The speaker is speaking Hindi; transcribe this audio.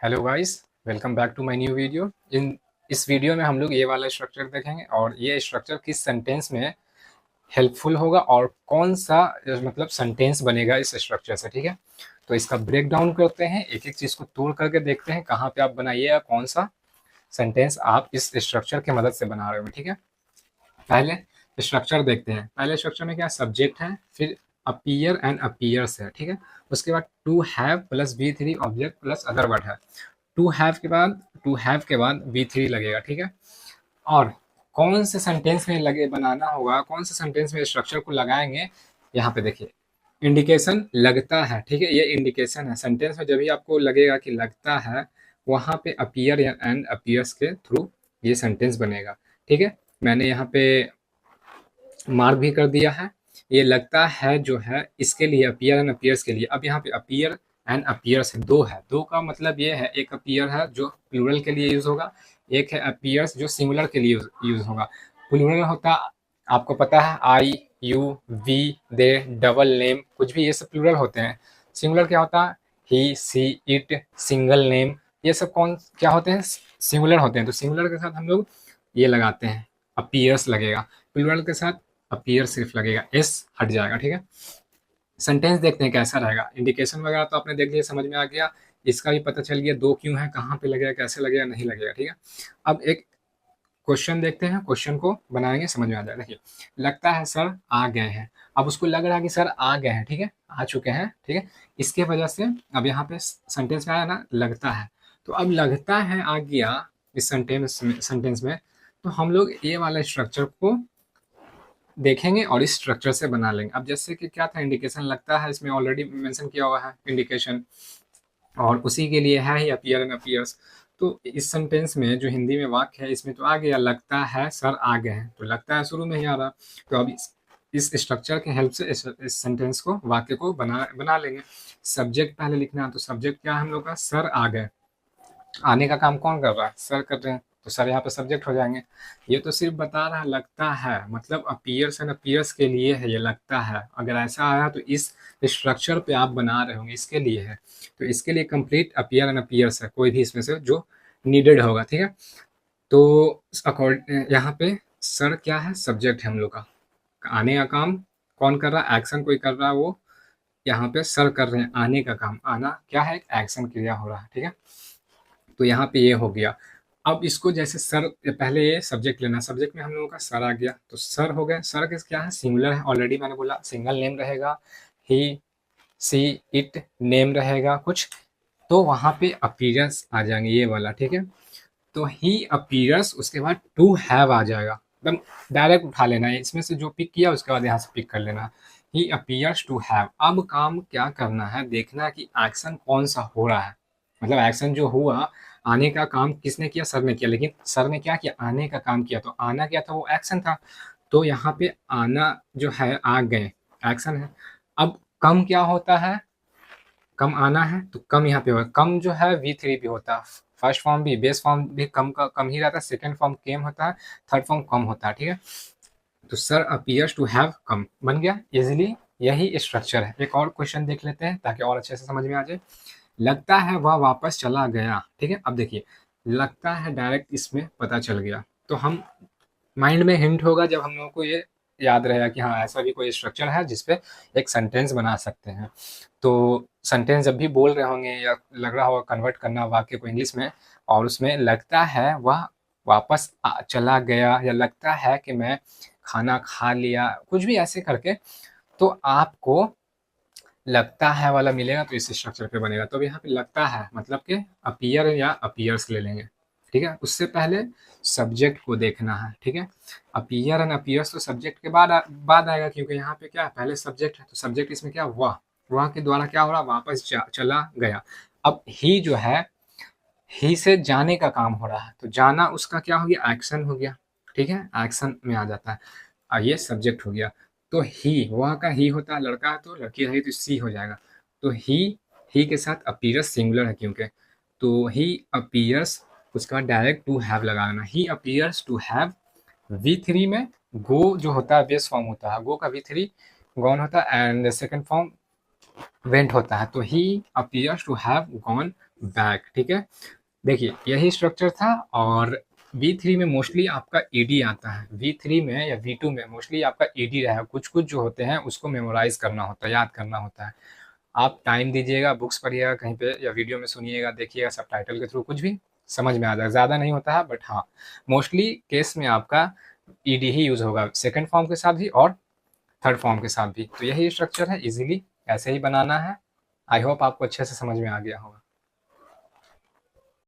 Hello guys, welcome back to my new video. इस वीडियो में हम लोग ये वाला स्ट्रक्चर देखेंगे और ये स्ट्रक्चर किस सेंटेंस में हेल्पफुल होगा और कौन सा मतलब सेंटेंस बनेगा इस स्ट्रक्चर से। ठीक है, तो इसका ब्रेक डाउन करते हैं, एक एक चीज़ को तोड़ करके देखते हैं कहाँ पे आप बनाइएगा, कौन सा सेंटेंस आप इस स्ट्रक्चर की मदद से बना रहे हो। ठीक है, पहले स्ट्रक्चर देखते हैं। पहले स्ट्रक्चर में क्या सब्जेक्ट है, फिर अपीयर एंड अपीयर्स है। ठीक है, उसके बाद to have plus V three object plus other word है। टू हैव के बाद वी थ्री लगेगा। ठीक है, और कौन से सेंटेंस में लगे बनाना होगा, कौन से सेंटेंस में स्ट्रक्चर को लगाएंगे, यहाँ पे देखिए इंडिकेशन लगता है। ठीक है, ये इंडिकेशन है सेंटेंस में, जब भी आपको लगेगा कि लगता है वहां पे अपीयर या एंड अपीयर्स के थ्रू ये सेंटेंस बनेगा। ठीक है, मैंने यहाँ पे मार्क भी कर दिया है। ये लगता है जो है इसके लिए अपीयर एंड अपीयर्स के लिए। अब यहाँ पे अपीयर एंड अपीयर्स है, दो है। दो का मतलब ये है, एक अपीयर है जो प्लूरल के लिए यूज होगा, एक है अपीयर्स जो सिंगुलर के लिए यूज होगा। प्लूरल होता आपको पता है, I you we they double name, कुछ भी ये सब प्लूरल होते हैं। सिंगुलर क्या होता है, ही सी इट सिंगल नेम, ये सब कौन क्या होते हैं, सिंगुलर होते हैं। तो सिंगुलर के साथ हम लोग ये लगाते हैं, अपीयर्स लगेगा। प्लूरल के साथ अपीयर सिर्फ लगेगा, एस हट जाएगा। ठीक है, सेंटेंस देखते हैं कैसा रहेगा। इंडिकेशन वगैरह तो आपने देख लिया, समझ में आ गया, इसका भी पता चल गया दो क्यों है, कहाँ पे लगेगा, कैसे लगेगा, नहीं लगेगा। ठीक है, अब एक क्वेश्चन देखते हैं, क्वेश्चन को बनाएंगे, समझ में आ जाएगा। देखिए, लगता है सर आ गए हैं। अब उसको लग रहा है कि सर आ गए हैं, ठीक है, आ चुके हैं। ठीक है, इसके वजह से अब यहाँ पे सेंटेंस में आया ना लगता है, तो अब लगता है आ गया इस सेंटेंस में तो हम लोग ये वाला स्ट्रक्चर को देखेंगे और इस स्ट्रक्चर से बना लेंगे। अब जैसे कि क्या था, इंडिकेशन लगता है, इसमें ऑलरेडी मेंशन किया हुआ है इंडिकेशन, और उसी के लिए है ही अपीयर एंड अपीयर्स। तो इस सेंटेंस में जो हिंदी में वाक्य है, इसमें तो आ गया लगता है सर आ गए हैं, तो लगता है शुरू में ही आ रहा। तो अब इस स्ट्रक्चर के हेल्प से इस सेंटेंस को, वाक्य को बना लेंगे। सब्जेक्ट पहले लिखना है, तो सब्जेक्ट क्या है हम लोग का, सर आ गए। आने का काम कौन कर रहा है, सर कर रहे हैं, तो सर यहाँ पे सब्जेक्ट हो जाएंगे। ये तो सिर्फ बता रहा है लगता है, मतलब अपीयर्स एंड अपीयर्स के लिए है ये लगता है। अगर ऐसा आया तो इस स्ट्रक्चर पे आप बना रहे होंगे, इसके लिए है। तो इसके लिए कंप्लीट अपीयर एंड अपीयर्स है, कोई भी इसमें से जो नीडेड होगा। ठीक है, तो अकॉर्डिंग यहाँ पे सर क्या है, सब्जेक्ट है हम लोग का। आने का काम कौन कर रहा है, एक्शन कोई कर रहा है, वो यहाँ पे सर कर रहे हैं आने का काम। आना क्या है, एक एक्शन क्रिया हो रहा है। ठीक है, तो यहाँ पे ये हो गया। अब इसको जैसे सर, पहले ये सब्जेक्ट लेना, सब्जेक्ट में हम लोगों का सर आ गया, तो सर हो गए। सर किस क्या है, सिंगुलर है, ऑलरेडी मैंने बोला सिंगल नेम रहेगा, ही सी इट नेम रहेगा कुछ, तो वहां पे अपीयरेंस आ जाएंगे ये वाला। ठीक है, तो ही अपीयर्स, उसके बाद टू हैव आ जाएगा, एकदम डायरेक्ट उठा लेना है, इसमें से जो पिक किया उसके बाद यहाँ से पिक कर लेना। He appears to have. अब काम क्या करना है, देखना है कि एक्शन कौन सा हो रहा है, मतलब एक्शन जो हुआ, आने का काम किसने किया, सर ने किया, लेकिन सर ने क्या किया, आने का काम किया, तो आना क्या था, वो एक्शन था। तो यहाँ पे आना जो है, आ गए, एक्शन है। अब कम क्या होता है, कम आना है, तो कम यहाँ पे होगा। कम जो है वी थ्री भी होता है, फर्स्ट फॉर्म भी, बेस फॉर्म भी कम का कम ही रहता है, सेकेंड फॉर्म केम होता है, थर्ड फॉर्म कम होता है। ठीक है, तो sir appears to have come बन गया इजिली, यही स्ट्रक्चर है। एक और क्वेश्चन देख लेते हैं ताकि और अच्छे से समझ में आ जाए। लगता है वह वापस चला गया। ठीक है, अब देखिए लगता है डायरेक्ट इसमें पता चल गया, तो हम माइंड में हिंट होगा जब हम लोगों को ये याद रहेगा कि हाँ ऐसा भी कोई स्ट्रक्चर है जिसपे एक सेंटेंस बना सकते हैं। तो सेंटेंस जब भी बोल रहे होंगे या लग रहा होगा कन्वर्ट करना वाक्य को इंग्लिश में, और उसमें लगता है वह वापस चला गया, या लगता है कि मैं खाना खा लिया, कुछ भी ऐसे करके, तो आपको लगता है वाला मिलेगा, तो इस स्ट्रक्चर पे बनेगा। तो अब यहाँ पे लगता है मतलब कि अपीयर या अपीयर्स ले लेंगे। ठीक है, उससे पहले सब्जेक्ट को देखना है। ठीक है, अपीयर एंड अपीयर्स तो सब्जेक्ट के बाद आएगा, क्योंकि यहाँ पे क्या है, पहले सब्जेक्ट है, तो सब्जेक्ट इसमें क्या, वह के द्वारा क्या हो रहा, वापस चला गया। अब ही जो है, ही से जाने का काम हो रहा है, तो जाना उसका क्या हो गया, एक्शन हो गया। ठीक है, एक्शन में आ जाता है, और ये सब्जेक्ट हो गया। तो ही, वह का ही होता है, लड़का है तो लड़की रही तो सी हो जाएगा। तो ही के साथ अपीयर्स सिंगुलर है क्योंकि, तो ही अपीयर्स, उसका डायरेक्ट टू हैव लगाना। He appears to have, V three में गो जो होता है बेस फॉर्म होता है, गो का वी थ्री गॉन होता है, एंड सेकेंड फॉर्म वेंट होता है। तो he appears to have gone back, ठीक है। देखिए यही स्ट्रक्चर था, और V3 में मोस्टली आपका ईडी आता है, V3 में या V2 में मोस्टली आपका ईडी रहेगा। कुछ कुछ जो होते हैं उसको मेमोराइज करना होता है, याद करना होता है। आप टाइम दीजिएगा, बुक्स पढ़िएगा कहीं पे या वीडियो में सुनिएगा, देखिएगा सबटाइटल के थ्रू, कुछ भी समझ में आ जाएगा। ज़्यादा नहीं होता है, बट हाँ मोस्टली केस में आपका ईडी ही यूज़ होगा, सेकंड फॉर्म के साथ भी और थर्ड फॉर्म के साथ भी। तो यही स्ट्रक्चर है, इजीली ऐसे ही बनाना है। आई होप आपको अच्छे से समझ में आ गया होगा।